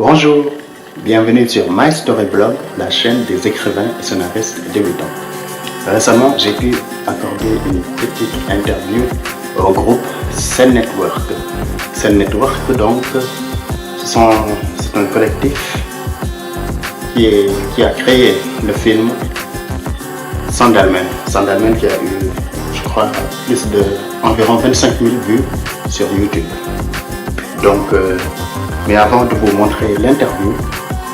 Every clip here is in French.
Bonjour, bienvenue sur My Story Blog, la chaîne des écrivains et scénaristes débutants. Récemment, j'ai pu accorder une petite interview au groupe Scène Network. Scène Network, donc, c'est un collectif qui a créé le film Sandalman. Sandalman qui a eu, je crois, environ 25 000 vues sur YouTube. Donc, mais avant de vous montrer l'interview,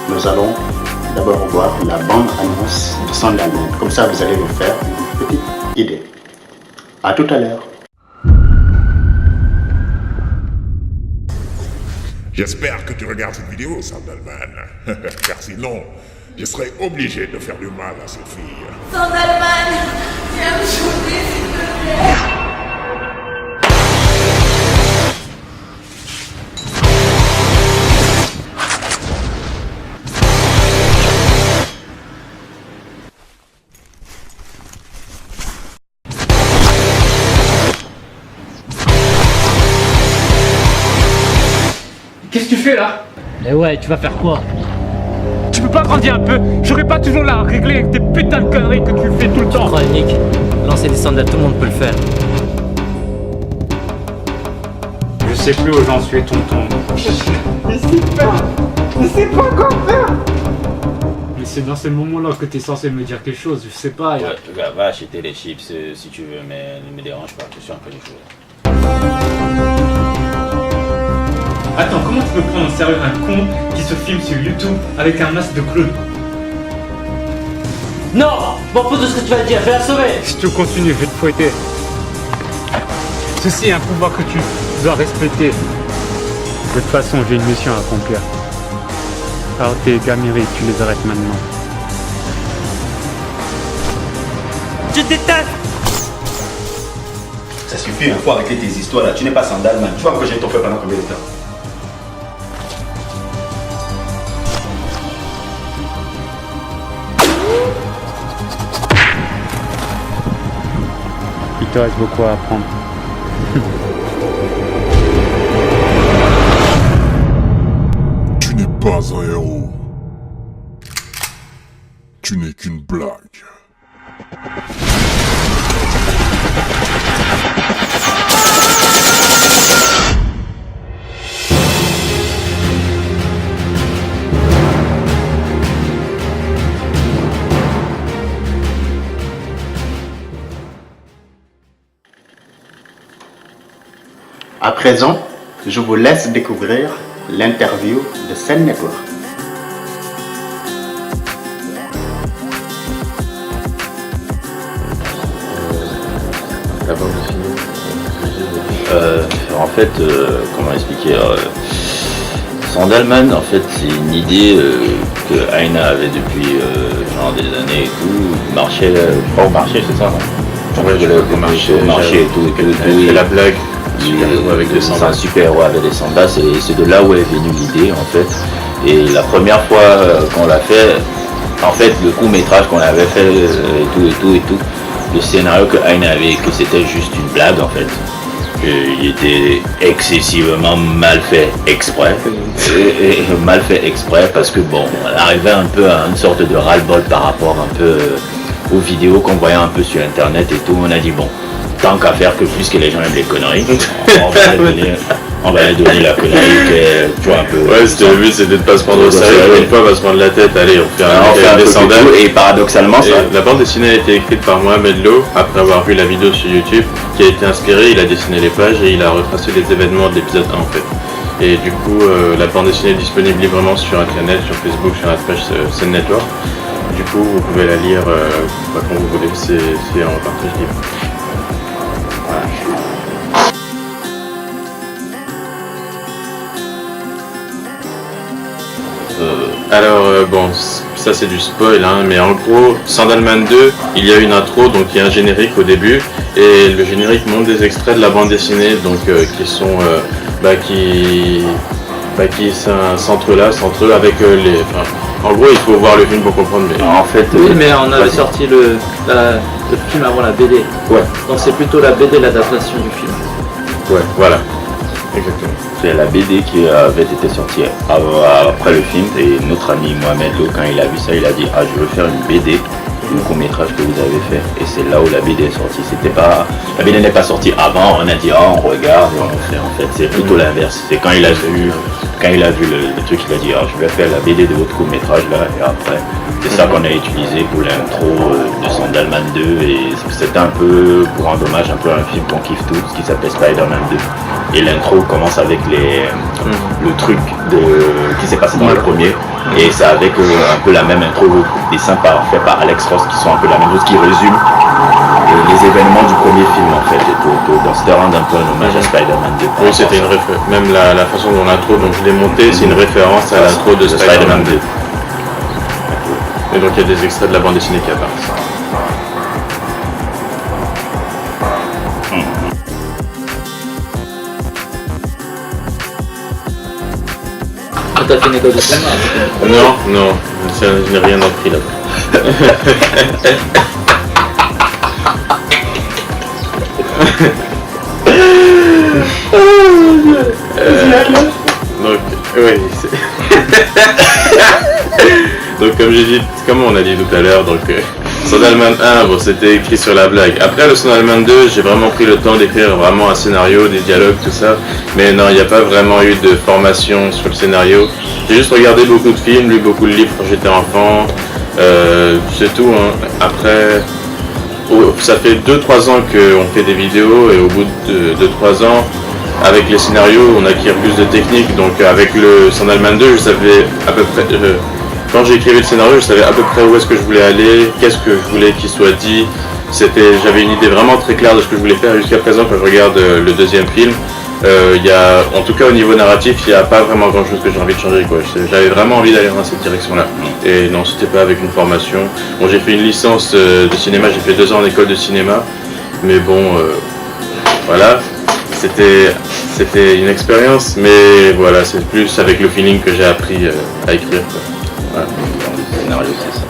nous allons d'abord voir la bande-annonce de Sandalman. Comme ça, vous allez vous faire une petite idée. À tout à l'heure. J'espère que tu regardes cette vidéo, Sandalman. Car sinon, je serai obligé de faire du mal à cette fille. Sandalman, viens me shooter s'il te plaît. Qu'est-ce que tu fais là? Eh ouais, tu vas faire quoi? Tu peux pas grandir un peu? J'aurais pas toujours la régler avec tes putains de conneries que tu fais tout le temps. Tu crois, Nick? Lancer des sandales, tout le monde peut le faire. Je sais plus où j'en suis, tonton. Je sais pas quoi faire. Mais c'est dans ces moments-là que t'es censé me dire quelque chose, je sais pas. Ouais, va acheter les chips si tu veux, mais ne me dérange pas, je suis en train de jouer. Attends, comment tu peux prendre en sérieux un con qui se filme sur YouTube avec un masque de clown? Non! M'en fous de ce que tu vas dire, je vais la sauver! Si tu continues, je vais te fouetter. Ceci est un pouvoir que tu dois respecter. De toute façon, j'ai une mission à accomplir. Alors tes gamineries, tu les arrêtes maintenant. Je déteste! Ça suffit, il faut arrêter tes histoires là. Tu n'es pas Sandalman. Tu vois que j'ai ton fait pendant combien de temps? Il te reste beaucoup à apprendre. Tu n'es pas un héros. Tu n'es qu'une blague. À présent, je vous laisse découvrir l'interview de Scène Network. La bande dessinée. En fait, comment expliquer Sandalman, en fait, c'est une idée que Aina avait depuis genre des années et tout. Marché, pas au marché, c'est ça, non? Ouais, Au marché et tout. C'est la blague. Avec des sandales. C'est un super-héros avec des sandales, c'est de là où est venue l'idée en fait. Et la première fois qu'on l'a fait, en fait le court-métrage qu'on avait fait et tout, le scénario que Aina avait écrit c'était juste une blague en fait. Il était excessivement mal fait exprès. Et mal fait exprès parce que bon, on arrivait un peu à une sorte de ras-le-bol par rapport un peu aux vidéos qu'on voyait un peu sur internet et tout. On a dit bon, tant qu'à faire que puisque les gens aiment les conneries, on va leur donner la connerie que tu vois un peu. Ouais, c'était le but, c'était de pas se prendre au sérieux. Une fois, on va se prendre la tête. Allez, on fait un des sandales. Et paradoxalement, ça. La bande dessinée a été écrite par Mohamed Lo après avoir vu la vidéo sur YouTube qui a été inspirée. Il a dessiné les pages et il a retracé les événements de l'épisode 1 en fait. Et du coup, la bande dessinée est disponible librement sur internet, sur Facebook, sur la page Scène Network. Du coup, vous pouvez la lire quand vous voulez, c'est en partage libre. Alors bon, ça c'est du spoil, hein, mais en gros, Sandalman 2, il y a une intro, donc il y a un générique au début, et le générique montre des extraits de la bande dessinée, donc qui sont, qui s'entrelacent entre eux avec les... en gros, il faut voir le film pour comprendre, mais... En fait, oui, mais on avait sorti le film avant la BD. Ouais. Donc c'est plutôt la BD l'adaptation du film. Ouais, voilà. Exactement. c'est la BD qui avait été sortie après le film, et notre ami Mohamed Lo, quand il a vu ça, il a dit ah, je veux faire une BD, le court-métrage que vous avez fait, et c'est là où la BD est sortie. La BD n'est pas sortie avant, on a dit ah, on regarde et on fait. En fait, c'est plutôt l'inverse. C'est quand il a vu le truc, il a dit ah, je vais faire la BD de votre court-métrage là, et après c'est ça qu'on a utilisé pour l'intro de Sandalman 2, et c'était un peu pour rendre hommage un peu à un film qu'on kiffe tous qui s'appelle Spider-Man 2, et l'intro commence avec le truc qui s'est passé dans le premier, et c'est avec un peu la même intro, dessin fait par Alex Ross, qui sont un peu la même chose, qui résume les événements du premier film en fait, et c'était rendre un peu un hommage à Spider-Man 2. Oui, c'était une référence, même la façon dont l'intro, donc je l'ai monté, c'est une référence à l'intro de Spider-Man 2. Et donc il y a des extraits de la bande dessinée qui apparaissent. Ah, t'as fait une école de cinéma? Non, je n'ai rien appris là-bas. Donc, oui, donc comme on a dit tout à l'heure, donc Sandalman 1, bon, c'était écrit sur la blague. Après le Sandalman 2, j'ai vraiment pris le temps d'écrire vraiment un scénario, des dialogues, tout ça. Mais non, il n'y a pas vraiment eu de formation sur le scénario. J'ai juste regardé beaucoup de films, lu beaucoup de livres quand j'étais enfant. C'est tout, hein. Après, ça fait 2-3 ans qu'on fait des vidéos, et au bout de 2-3 ans, avec les scénarios, on acquiert plus de techniques. Donc avec le Sandalman 2, je savais à peu près... quand j'ai écrit le scénario, je savais à peu près où est-ce que je voulais aller, qu'est-ce que je voulais qu'il soit dit. J'avais une idée vraiment très claire de ce que je voulais faire. Jusqu'à présent, quand je regarde le deuxième film, en tout cas au niveau narratif, il n'y a pas vraiment grand chose que j'ai envie de changer, quoi. J'avais vraiment envie d'aller dans cette direction-là. Et non, c'était pas avec une formation. Bon, j'ai fait une licence de cinéma, j'ai fait 2 ans en école de cinéma. Mais bon, voilà, c'était une expérience. Mais voilà, c'est plus avec le feeling que j'ai appris à écrire, quoi. Voilà. Dans le scénario, c'est ça.